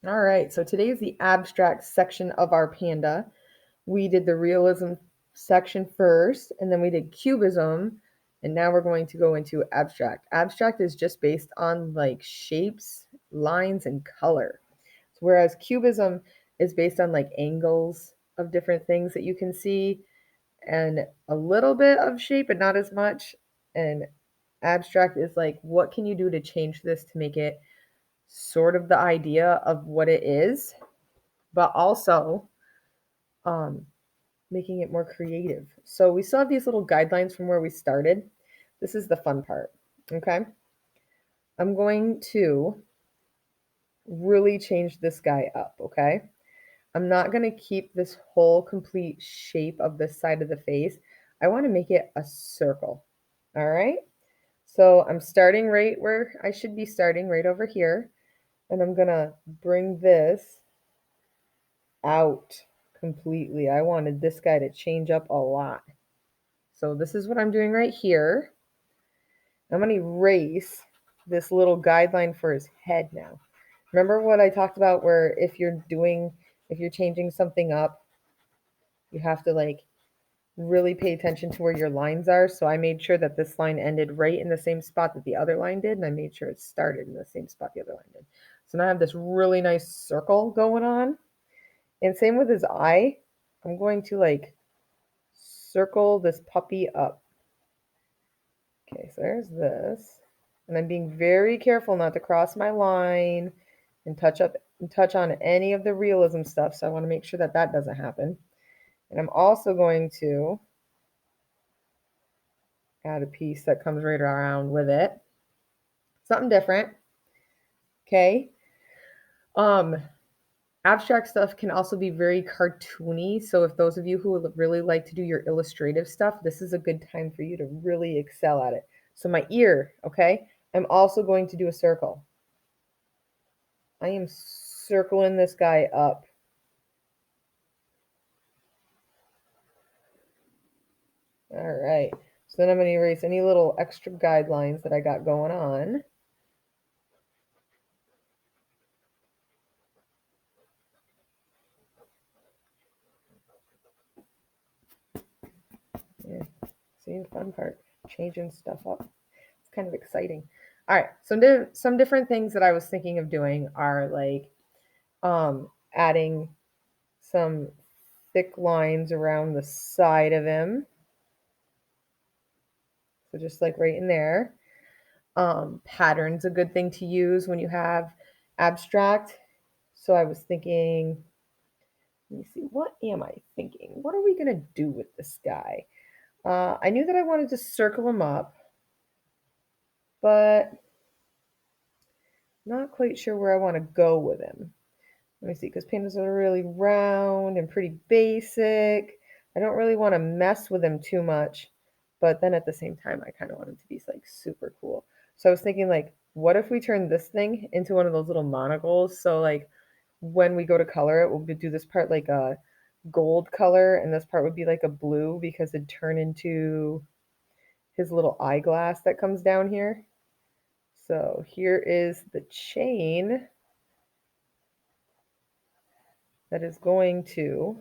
All right, so today is the abstract section of our Panda. We did the realism section first, and then we did cubism, and now we're going to go into abstract. Abstract is just based on like shapes, lines, and color. Whereas cubism is based on like angles of different things that you can see and a little bit of shape, but not as much. And abstract is like, what can you do to change this to make it sort of the idea of what it is, but also um, making it more creative. So we still have these little guidelines from where we started. This is the fun part. Okay. I'm going to really change this guy up. Okay. I'm not going to keep this whole complete shape of this side of the face. I want to make it a circle. All right. So I'm starting right where I should be starting, right over here. And I'm going to bring this out completely. I wanted this guy to change up a lot. So this is what I'm doing right here. I'm going to erase this little guideline for his head now. Remember what I talked about where if you're changing something up, you have to like really pay attention to where your lines are. So I made sure that this line ended right in the same spot that the other line did, and I made sure it started in the same spot the other line did. So now I have this really nice circle going on. And same with his eye. I'm going to like circle this puppy up. Okay, so there's this. And I'm being very careful not to cross my line and touch on any of the realism stuff. So I want to make sure that that doesn't happen. And I'm also going to add a piece that comes right around with it. Something different. Okay. Um, abstract stuff can also be very cartoony. So if those of you who really like to do your illustrative stuff, this is a good time for you to really excel at it. So my ear, okay, I'm also going to do a circle. I am circling this guy up. All right. So then I'm going to erase any little extra guidelines that I got going on. Yeah. See the fun part, changing stuff up. It's kind of exciting. All right. So some different things that I was thinking of doing are like adding some thick lines around the side of him. So just like right in there. Pattern's a good thing to use when you have abstract. So I was thinking, let me see, what am I thinking? What are we going to do with this guy? I knew that I wanted to circle him up, but not quite sure where I want to go with him. Let me see, because pandas are really round and pretty basic. I don't really want to mess with him too much, but then at the same time, I kind of want him to be like super cool. So I was thinking like, what if we turn this thing into one of those little monocles? So like when we go to color it, we'll do this part like a gold color, and this part would be like a blue because it'd turn into his little eyeglass that comes down here. So here is the chain that is going to,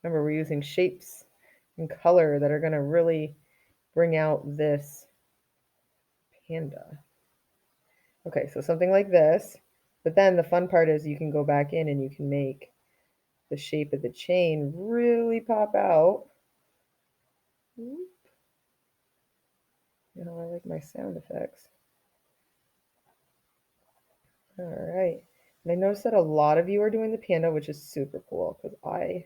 remember we're using shapes and color that are going to really bring out this panda. Okay, so something like this. But then the fun part is you can go back in and you can make the shape of the chain really pop out. You know, I like my sound effects. All right. And I noticed that a lot of you are doing the panda, which is super cool because I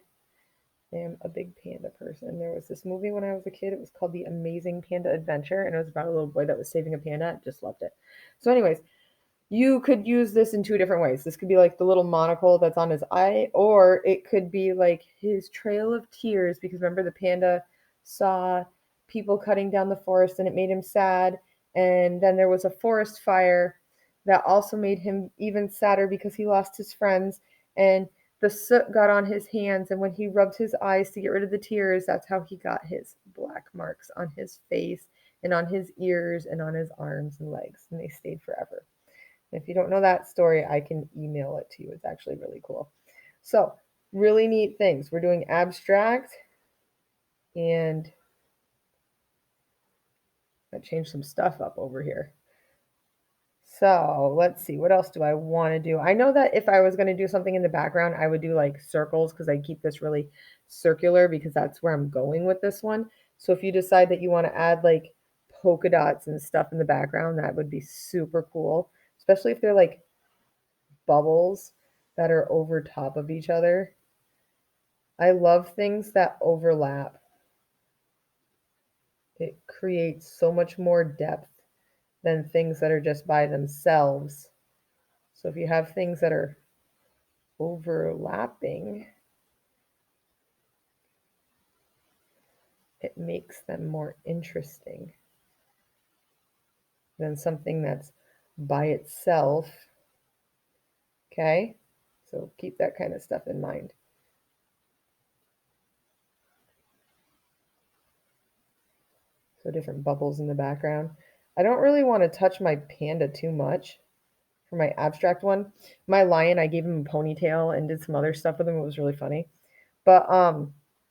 am a big panda person. There was this movie when I was a kid. It was called The Amazing Panda Adventure, and it was about a little boy that was saving a panda. I just loved it. So, anyways, you could use this in two different ways. This could be like the little monocle that's on his eye, or it could be like his trail of tears, because remember the panda saw people cutting down the forest and it made him sad. And then there was a forest fire that also made him even sadder because he lost his friends. And the soot got on his hands, and when he rubbed his eyes to get rid of the tears, that's how he got his black marks on his face and on his ears and on his arms and legs, and they stayed forever. If you don't know that story, I can email it to you. It's actually really cool. So, really neat things. We're doing abstract, and I changed some stuff up over here. So let's see, what else do I want to do? I know that if I was going to do something in the background, I would do like circles because I keep this really circular because that's where I'm going with this one. So if you decide that you want to add like polka dots and stuff in the background, that would be super cool, especially if they're like bubbles that are over top of each other. I love things that overlap. It creates so much more depth than things that are just by themselves. So if you have things that are overlapping, it makes them more interesting than something that's by itself. Okay, so keep that kind of stuff in mind. So different bubbles in the background. I don't really want to touch my panda too much for my abstract one. My lion, I gave him a ponytail and did some other stuff with him. It was really funny. But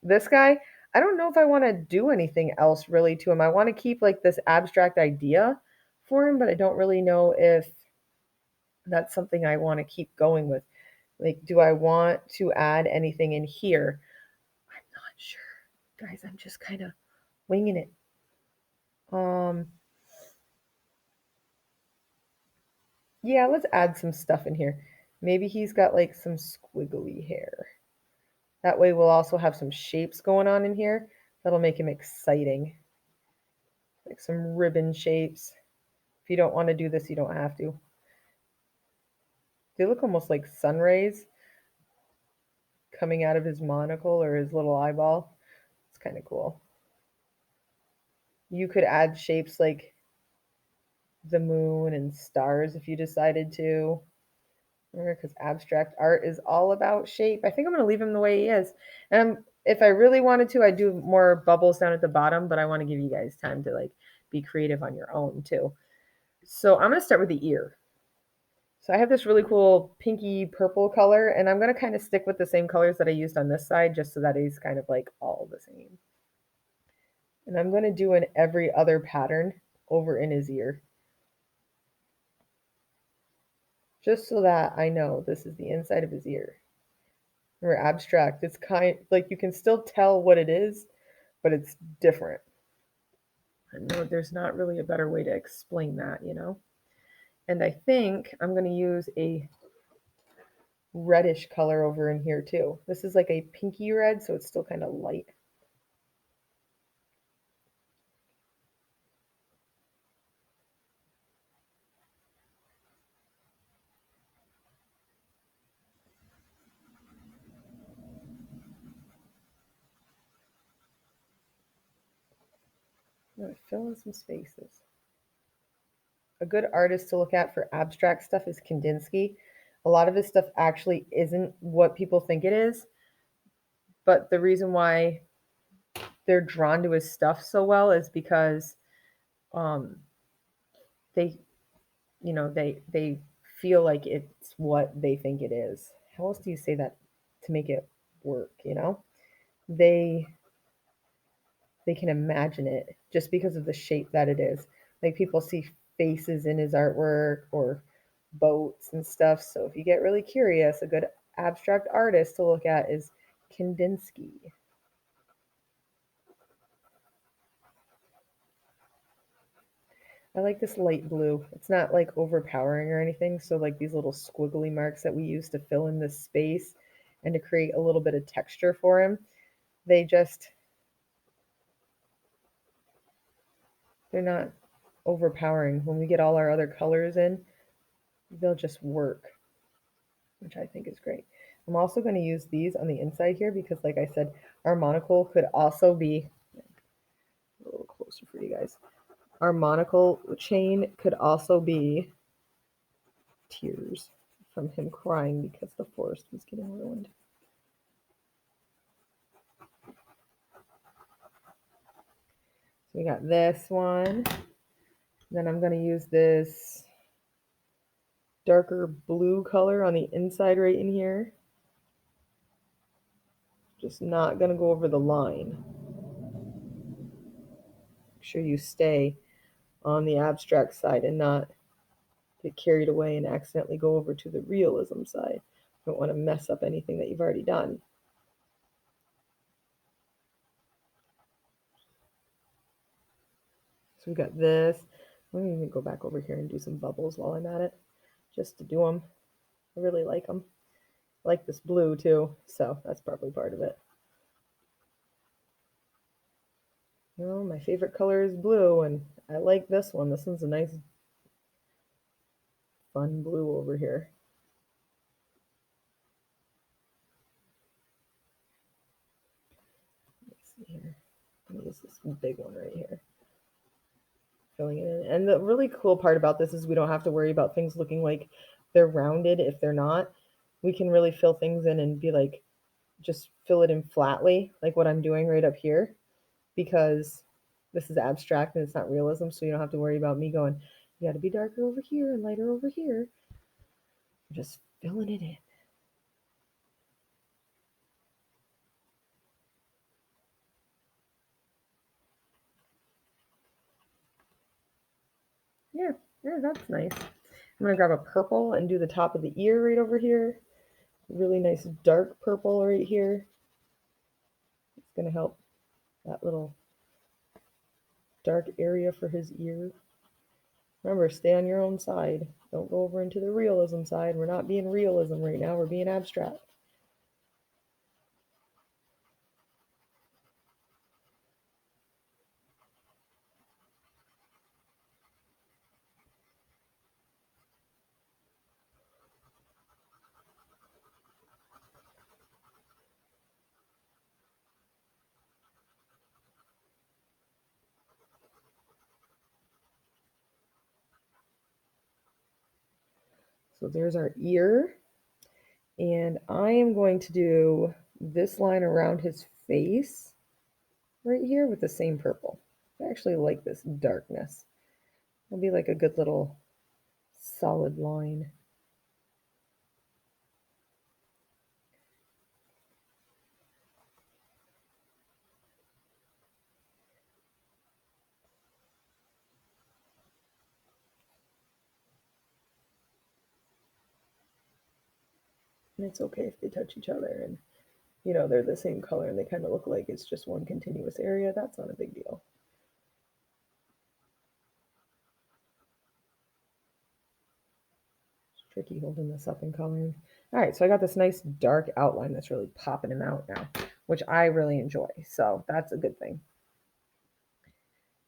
this guy, I don't know if I want to do anything else really to him. I want to keep like this abstract idea for him, but I don't really know if that's something I want to keep going with. Like, do I want to add anything in here? I'm not sure. Guys, I'm just kind of winging it. Yeah, let's add some stuff in here. Maybe he's got like some squiggly hair. That way we'll also have some shapes going on in here. That'll make him exciting. Like some ribbon shapes. If you don't want to do this, you don't have to. They look almost like sun rays coming out of his monocle or his little eyeball. It's kind of cool. You could add shapes like the moon and stars if you decided to. Because abstract art is all about shape. I think I'm going to leave him the way he is. And if I really wanted to, I'd do more bubbles down at the bottom, but I want to give you guys time to like be creative on your own too. So I'm going to start with the ear. So I have this really cool pinky purple color, and I'm going to kind of stick with the same colors that I used on this side just so that he's kind of like all the same. And I'm going to do an every other pattern over in his ear. Just so that I know this is the inside of his ear. Or abstract. It's kind like you can still tell what it is, but it's different. I know there's not really a better way to explain that, you know? And I think I'm going to use a reddish color over in here too. This is like a pinky red, so it's still kind of light. I'm going to fill in some spaces. A good artist to look at for abstract stuff is Kandinsky. A lot of his stuff actually isn't what people think it is, but the reason why they're drawn to his stuff so well is because um, they they feel like it's what they think it is. How else do you say that to make it work, you know? They they can imagine it just because of the shape that it is. Like people see faces in his artwork or boats and stuff. So if you get really curious, a good abstract artist to look at is Kandinsky. I like this light blue. It's not like overpowering or anything. So like these little squiggly marks that we use to fill in this space and to create a little bit of texture for him, they just, they're not overpowering. When we get all our other colors in, they'll just work, which I think is great. I'm also going to use these on the inside here because like I said, our monocle could also be a little closer for you guys. Our monocle chain could also be tears from him crying because the forest was getting ruined. So we got this one. Then I'm going to use this darker blue color on the inside right in here. Just not going to go over the line. Make sure you stay on the abstract side and not get carried away and accidentally go over to the realism side. You don't want to mess up anything that you've already done. So we got this. Let me even go back over here and do some bubbles while I'm at it, just to do them. I really like them. I like this blue too, so that's probably part of it. You know, my favorite color is blue, and I like this one. This one's a nice, fun blue over here. Let's see here. I'm gonna use this big one right here. Filling it in. And the really cool part about this is we don't have to worry about things looking like they're rounded if they're not. We can really fill things in and be like, just fill it in flatly, like what I'm doing right up here, because this is abstract and it's not realism, so you don't have to worry about me going, you got to be darker over here and lighter over here. I'm just filling it in. Yeah, that's nice. I'm going to grab a purple and do the top of the ear right over here. Really nice dark purple right here. It's going to help that little dark area for his ear. Remember, stay on your own side. Don't go over into the realism side. We're not being realism right now. We're being abstract. So there's our ear. And I am going to do this line around his face right here with the same purple. I actually like this darkness. It'll be like a good little solid line. And it's okay if they touch each other and, you know, they're the same color and they kind of look like it's just one continuous area. That's not a big deal. It's tricky holding this up and coloring. All right, so I got this nice dark outline that's really popping him out now, which I really enjoy. So that's a good thing. I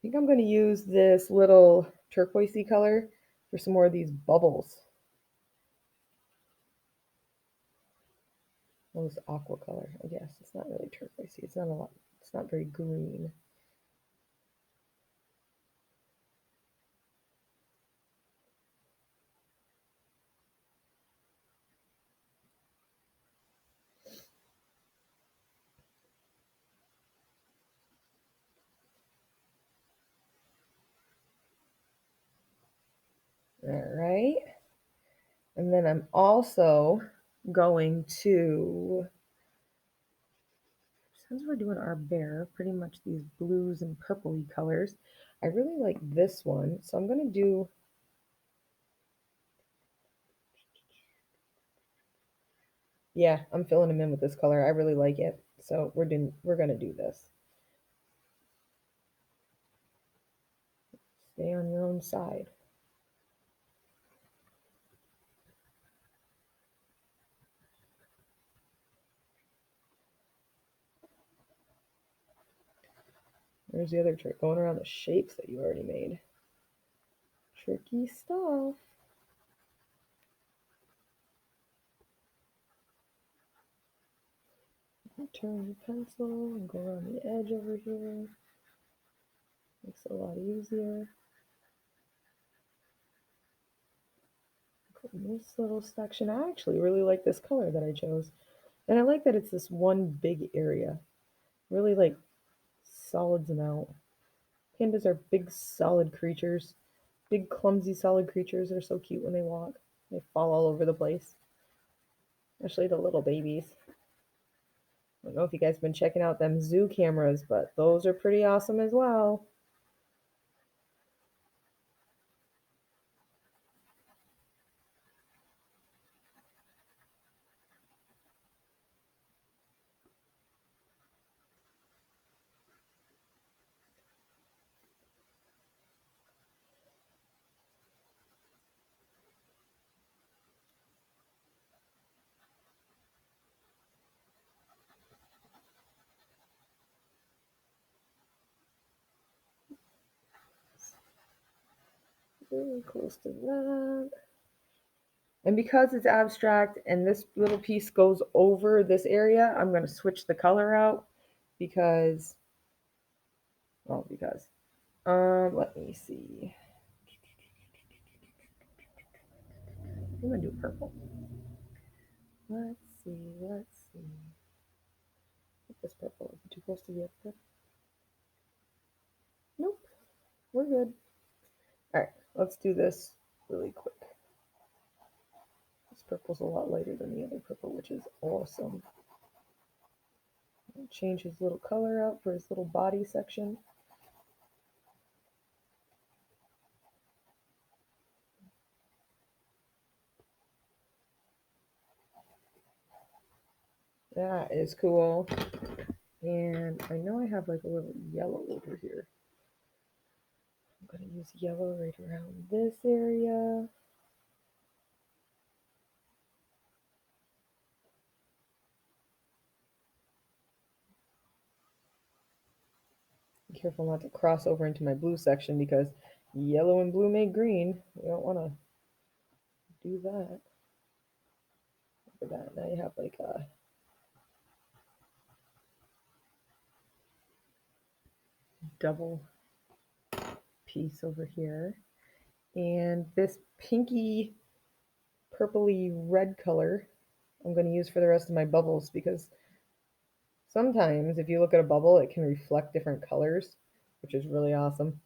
think I'm going to use this little turquoisey color for some more of these bubbles. Well, this aqua color, I guess. It's not really turquoisey. It's not a lot. It's not very green. All right. And then I'm also going to, since we're doing our bear, pretty much these blues and purpley colors, I really like this one. So I'm going to do, yeah, I'm filling him in with this color. I really like it. So we're going to do this. Stay on your own side. There's the other trick, going around the shapes that you already made. Tricky stuff. Turn your pencil and go around the edge over here. Makes it a lot easier. This little section, I actually really like this color that I chose. And I like that it's this one big area. Really like solids them out. Pandas are big solid creatures. Big clumsy solid creatures. They're so cute when they walk. They fall all over the place, especially the little babies. I don't know if you guys have been checking out them zoo cameras, but those are pretty awesome as well. Really close to that. And because it's abstract and this little piece goes over this area, I'm going to switch the color out because, let me see. I'm going to do purple. Let's see. Get this purple. Is it too close to the other? Nope, we're good. All right, let's do this really quick. This purple's a lot lighter than the other purple, which is awesome. I'll change his little color out for his little body section. That is cool. And I know I have like a little yellow over here. I'm going to use yellow right around this area. Be careful not to cross over into my blue section because yellow and blue make green. We don't want to do that. Look at that. Now you have like a double piece over here. And this pinky purpley red color I'm going to use for the rest of my bubbles because sometimes if you look at a bubble, it can reflect different colors, which is really awesome.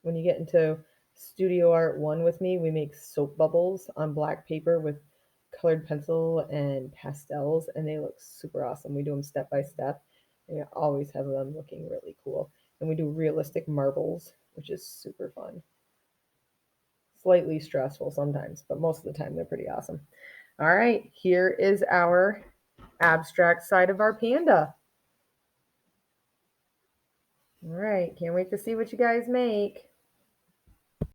When you get into Studio Art 1 with me, we make soap bubbles on black paper with colored pencil and pastels, and they look super awesome. We do them step by step, and you always have them looking really cool. And we do realistic marbles, which is super fun. Slightly stressful sometimes, but most of the time they're pretty awesome. All right, here is our abstract side of our panda. All right, can't wait to see what you guys make.